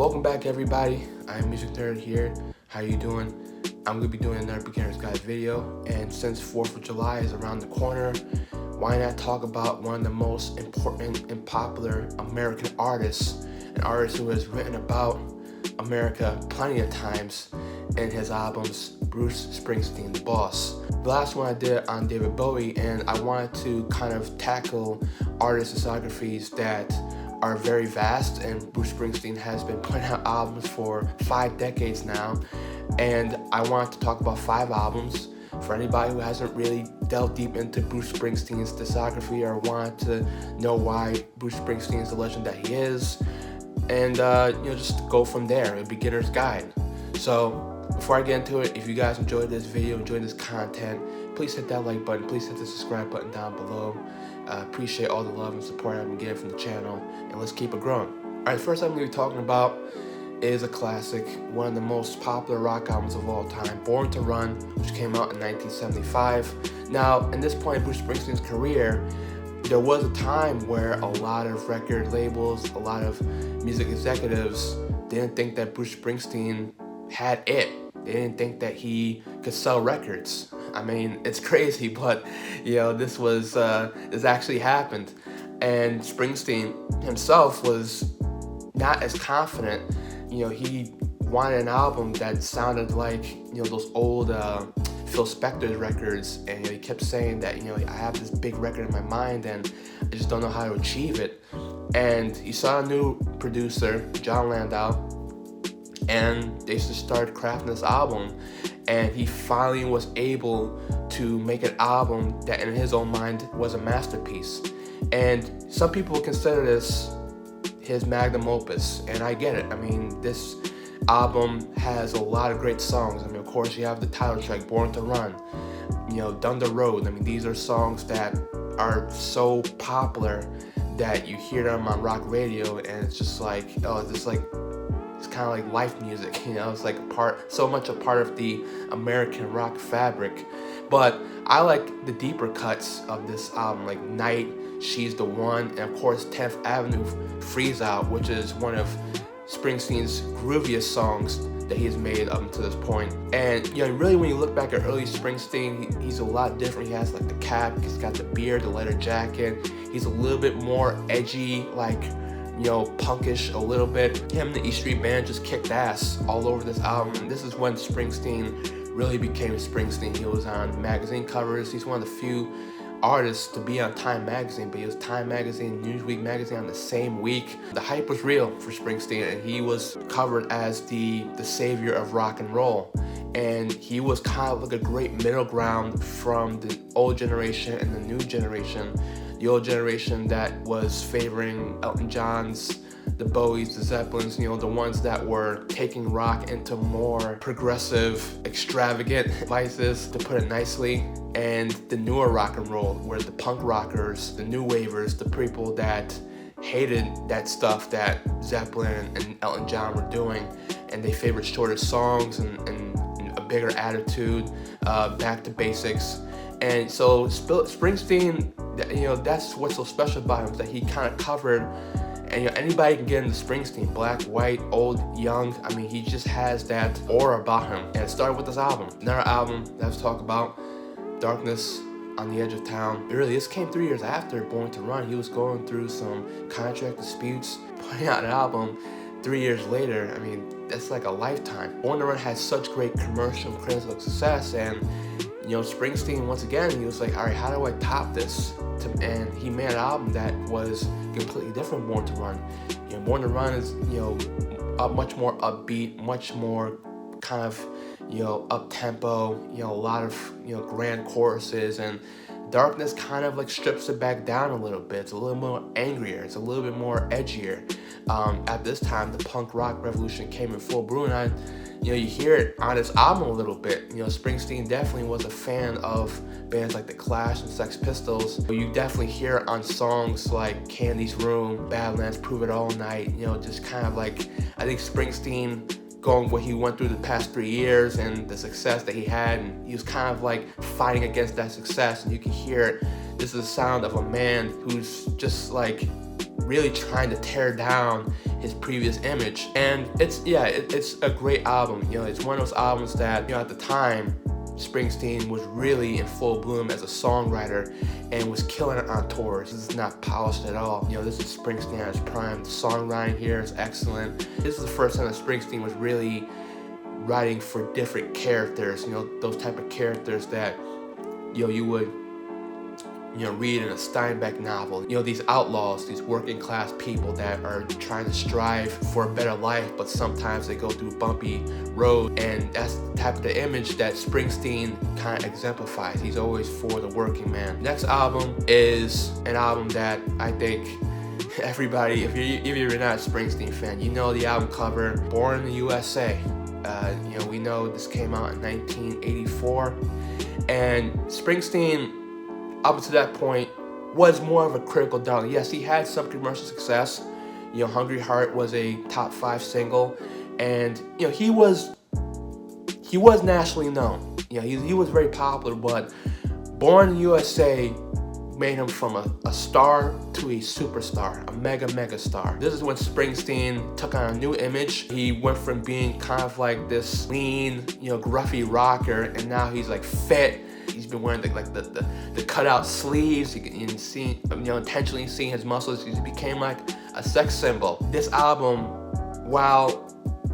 Welcome back, everybody. IAmAMusicNerd here. How you doing? I'm going to be doing another beginner's guide video, and since 4th of July is around the corner, why not talk about one of the most important and popular American artists, an artist who has written about America plenty of times in his albums, Bruce Springsteen, the boss. The last one I did on David Bowie, and I wanted to kind of tackle artist discographies that are very vast, and Bruce Springsteen has been putting out albums for 5 decades now, and I wanted to talk about 5 albums for anybody who hasn't really delved deep into Bruce Springsteen's discography or wanted to know why Bruce Springsteen is the legend that he is, and just go from there, a beginner's guide. So before I get into it, if you guys enjoyed this video, enjoyed this content, please hit that like button, please hit the subscribe button down below. Appreciate all the love and support I've been getting from the channel, and let's keep it growing. Alright, first I'm going to be talking about is a classic, one of the most popular rock albums of all time, Born to Run, which came out in 1975. Now, in this point in Bruce Springsteen's career, there was a time where a lot of record labels, a lot of music executives didn't think that Bruce Springsteen had it. They didn't think that he could sell records. I mean, it's crazy, but this actually happened, and Springsteen himself was not as confident. He wanted an album that sounded like those old Phil Spector's records, and he kept saying that I have this big record in my mind and I just don't know how to achieve it. And he saw a new producer, John Landau, and they just started crafting this album, and he finally was able to make an album that in his own mind was a masterpiece. And some people consider this his magnum opus, and I get it. I mean, this album has a lot of great songs. I mean, of course, you have the title track, Born to Run, Down the Road. I mean, these are songs that are so popular that you hear them on rock radio, and it's just like, it's kind of like life music, it's like so much a part of the American rock fabric. But I like the deeper cuts of this album, like Night, She's the One, and of course 10th Avenue Freeze Out, which is one of Springsteen's grooviest songs that he has made up until this point. And really, when you look back at early Springsteen, he's a lot different. He has like the cap, he's got the beard, the leather jacket. He's a little bit more edgy, like punkish a little bit. Him and the E Street Band just kicked ass all over this album. And this is when Springsteen really became Springsteen. He was on magazine covers. He's one of the few artists to be on Time magazine, but he was Time magazine, Newsweek magazine on the same week. The hype was real for Springsteen, and he was covered as the savior of rock and roll. And he was kind of like a great middle ground from the old generation and the new generation. The old generation that was favoring Elton John's, the Bowies, the Zeppelins, the ones that were taking rock into more progressive, extravagant vices, to put it nicely. And the newer rock and roll, where the punk rockers, the new wavers, the people that hated that stuff that Zeppelin and Elton John were doing, and they favored shorter songs and a bigger attitude, back to basics. And so Springsteen, that's what's so special about him, is that he kind of covered, and anybody can get into Springsteen, black, white, old, young. I mean, he just has that aura about him. And it started with this album. Another album that I was talking about, Darkness on the Edge of Town. Really, this came 3 years after Born to Run. He was going through some contract disputes, putting out an album 3 years later. I mean, that's like a lifetime. Born to Run had such great commercial and critical success, and Springsteen, once again, he was like, all right, how do I top this? And he made an album that was completely different from Born to Run. Born to Run is, much more upbeat, much more kind of, up-tempo, a lot of, grand choruses, and Darkness kind of like strips it back down a little bit. It's a little more angrier, it's a little bit more edgier. At this time, the punk rock revolution came in full bloom, and you hear it on this album a little bit. Springsteen definitely was a fan of bands like The Clash and Sex Pistols. You definitely hear it on songs like Candy's Room, Badlands, Prove It All Night. Just kind of like, I think Springsteen going what he went through the past 3 years and the success that he had, and he was kind of like fighting against that success, and you can hear it. This is the sound of a man who's just like really trying to tear down his previous image. And it's a great album. You know, it's one of those albums that, you know, at the time, Springsteen was really in full bloom as a songwriter and was killing it on tours. This is not polished at all. You know, this is Springsteen at his prime. The songwriting here is excellent. This is the first time that Springsteen was really writing for different characters, you know, those type of characters that, you know, you would, you know, read in a Steinbeck novel. You know, these outlaws, these working class people that are trying to strive for a better life, but sometimes they go through bumpy road, and that's the type of the image that Springsteen kind of exemplifies. He's always for the working man. Next album is an album that I think everybody, if you're not a Springsteen fan, you know the album cover, Born in the USA. You know, we know this came out in 1984, and Springsteen, up to that point, was more of a critical darling. Yes, he had some commercial success. You know, Hungry Heart was a top 5 single, and you know, he was nationally known. You know, he was very popular, but Born in the USA made him from a star to a superstar, a mega star. This is when Springsteen took on a new image. He went from being kind of like this lean, you know, gruffy rocker, and now he's like fit. He's been wearing the cutout sleeves. You can see, you know, intentionally seeing his muscles. He became like a sex symbol. This album, while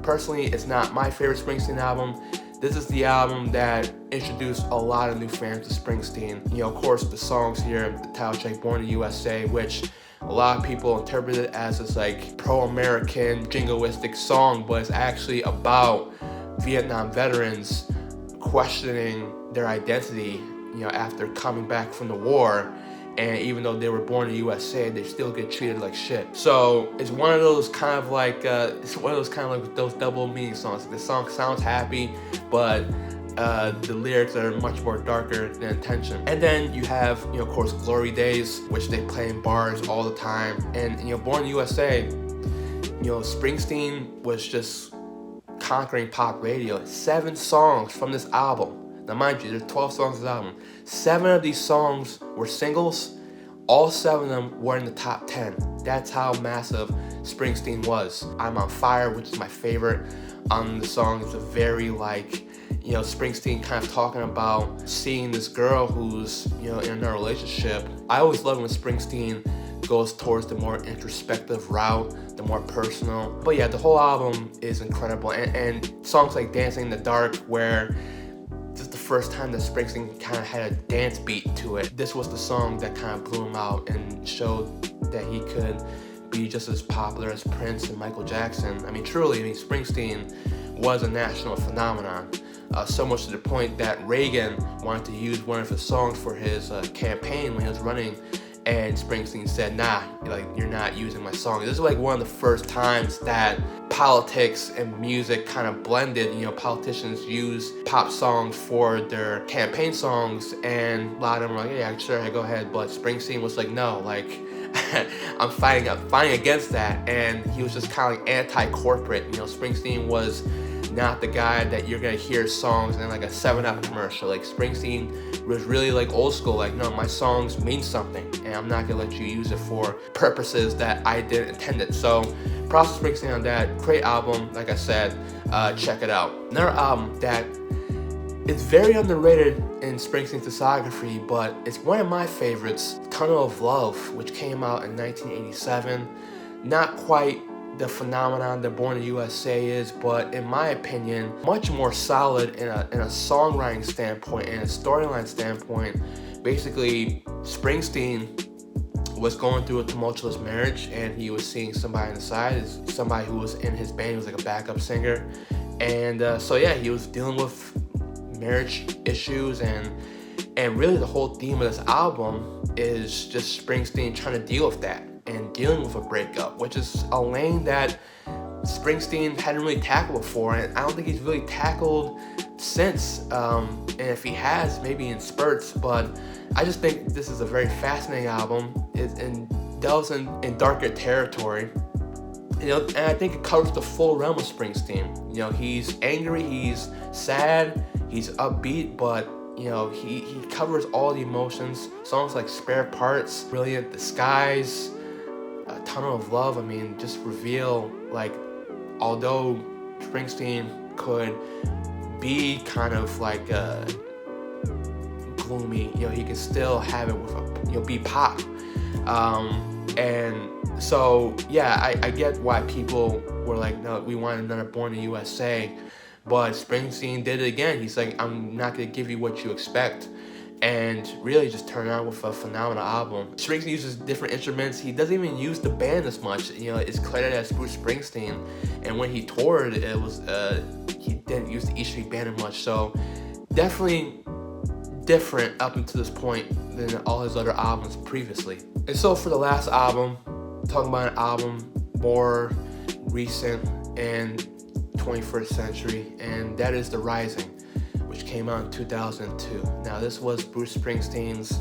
personally it's not my favorite Springsteen album, this is the album that introduced a lot of new fans to Springsteen. You know, of course, the songs here, the title track, Born in the USA, which a lot of people interpret it as this like pro-American jingoistic song, but it's actually about Vietnam veterans questioning their identity, you know, after coming back from the war. And even though they were born in the USA, they still get treated like shit. So it's one of those kind of like those double meaning songs. The song sounds happy, but the lyrics are much more darker than intention. And then you have, you know, of course, Glory Days, which they play in bars all the time. And, you know, Born in the USA, you know, Springsteen was just conquering pop radio. 7 songs from this album. Now, mind you, there's 12 songs on this album. 7 of these songs were singles. All 7 of them were in the top 10. That's how massive Springsteen was. I'm on Fire, which is my favorite on the song. It's a very, like, you know, Springsteen kind of talking about seeing this girl who's, you know, in a relationship. I always love when Springsteen goes towards the more introspective route, the more personal. But yeah, the whole album is incredible. And songs like Dancing in the Dark, where this is the first time that Springsteen kind of had a dance beat to it. This was the song that kind of blew him out and showed that he could be just as popular as Prince and Michael Jackson. I mean, truly, Springsteen was a national phenomenon. So much to the point that Reagan wanted to use one of his songs for his campaign when he was running, and Springsteen said, nah, like, you're not using my song. This is like one of the first times that politics and music kind of blended. You know, politicians use pop songs for their campaign songs, and a lot of them were like, yeah, sure, go ahead. But Springsteen was like, no, like, I'm fighting against that. And he was just kind of like anti-corporate. You know, Springsteen was not the guy that you're gonna hear songs in like a 7-Up commercial. Like, Springsteen was really like old school, like, no, my songs mean something, and I'm not gonna let you use it for purposes that I didn't intend it. So props to Springsteen on that. Great album, like I said, check it out. Another album that is very underrated in Springsteen's discography, but it's one of my favorites, Tunnel of Love, which came out in 1987. Not quite the phenomenon that Born in the USA is, but in my opinion, much more solid in a songwriting standpoint and a storyline standpoint. Basically, Springsteen was going through a tumultuous marriage, and he was seeing somebody on the side, somebody who was in his band. He was like a backup singer, and so yeah, he was dealing with marriage issues, and really the whole theme of this album is just Springsteen trying to deal with that and dealing with a breakup, which is a lane that Springsteen hadn't really tackled before, and I don't think he's really tackled since. And if he has, maybe in spurts, but I just think this is a very fascinating album. It delves in darker territory. You know, and I think it covers the full realm of Springsteen. You know, he's angry, he's sad, he's upbeat, but you know, he covers all the emotions. Songs like Spare Parts, Brilliant Disguise, Tunnel of Love, I mean, just reveal, like, although Springsteen could be kind of like gloomy, you know, he could still have it with a, you know, be pop. And so, yeah, I get why people were like, no, we want another Born in the USA. But Springsteen did it again. He's like, I'm not going to give you what you expect. And really just turned out with a phenomenal album. Springsteen uses different instruments. He doesn't even use the band as much. You know, it's credited as Bruce Springsteen. And when he toured, it was he didn't use the E Street Band as much. So definitely different up until this point than all his other albums previously. And so for the last album, talking about an album more recent and 21st century, and that is The Rising, which came out in 2002. Now, this was Bruce Springsteen's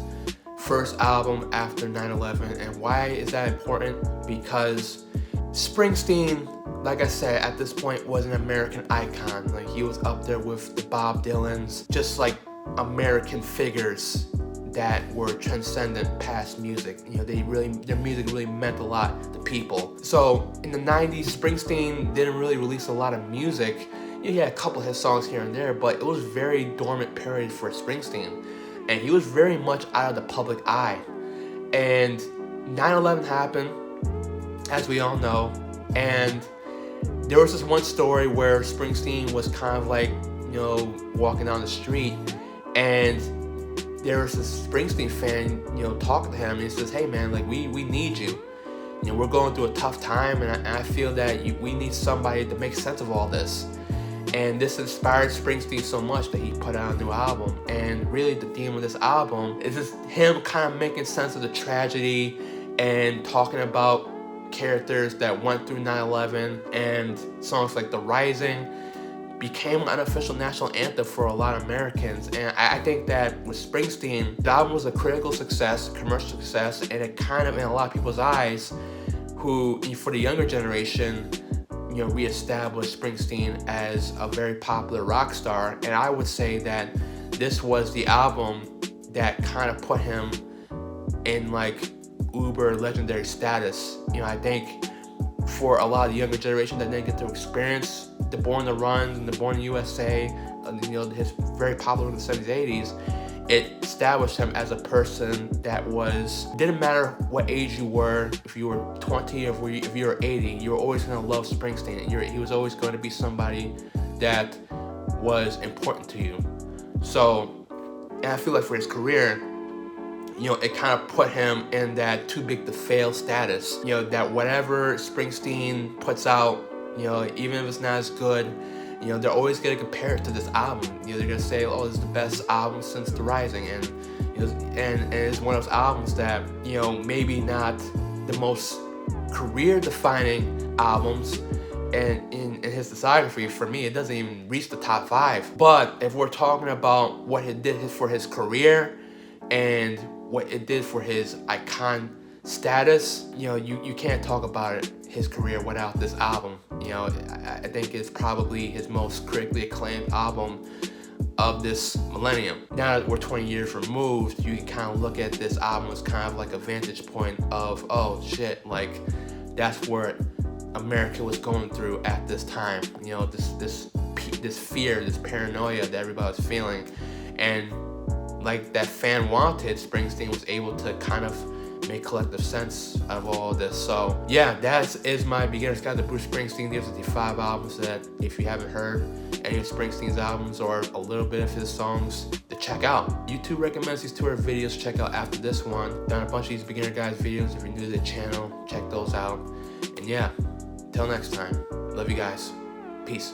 first album after 9/11, and why is that important? Because Springsteen, like I said, at this point was an American icon. Like, he was up there with the Bob Dylans, just like American figures that were transcendent past music. You know, their music really meant a lot to people. So in the 90s, Springsteen didn't really release a lot of music. He had a couple of his songs here and there, but it was a very dormant period for Springsteen. And he was very much out of the public eye. And 9/11 happened, as we all know. And there was this one story where Springsteen was kind of like, you know, walking down the street, and there was this Springsteen fan, you know, talking to him, and he says, hey man, like, we need you. You know, we're going through a tough time, and I feel that we need somebody to make sense of all this. And this inspired Springsteen so much that he put out a new album. And really the theme of this album is just him kind of making sense of the tragedy and talking about characters that went through 9/11, and songs like The Rising became an unofficial national anthem for a lot of Americans. And I think that with Springsteen, the album was a critical success, commercial success, and it kind of, in a lot of people's eyes, who, for the younger generation, you know, reestablished Springsteen as a very popular rock star. And I would say that this was the album that kind of put him in like uber legendary status. You know, I think for a lot of the younger generation that didn't get to experience the Born on the Run and the Born in the USA, you know, his very popular in the 70s, 80s, it established him as a person that didn't matter what age you were, if you were 20 or if you were 80, you were always going to love Springsteen. He was always going to be somebody that was important to you. So, and I feel like for his career, you know, it kind of put him in that too big to fail status. You know, that whatever Springsteen puts out, you know, even if it's not as good, you know, they're always going to compare it to this album. You know, they're going to say, oh, this is the best album since The Rising. And, you know, and it's one of those albums that, you know, maybe not the most career-defining albums, and in his discography, for me, it doesn't even reach the top 5. But if we're talking about what it did for his career and what it did for his icon status, you know, you can't talk about his career without this album. You know, I think it's probably his most critically acclaimed album of this millennium. Now that we're 20 years removed, you can kind of look at this album as kind of like a vantage point of, oh shit, like, that's what America was going through at this time. You know, this fear, this paranoia that everybody was feeling. And like that fan wanted, Springsteen was able to kind of make collective sense of all this. So yeah, that is my beginner's guide to Bruce Springsteen. These are the 5 albums that, if you haven't heard any of Springsteen's albums or a little bit of his songs, to check out. YouTube recommends these 2 videos to check out after this one. Done a bunch of these beginner guys videos. If you're new to the channel, check those out. And yeah, till next time, love you guys. Peace.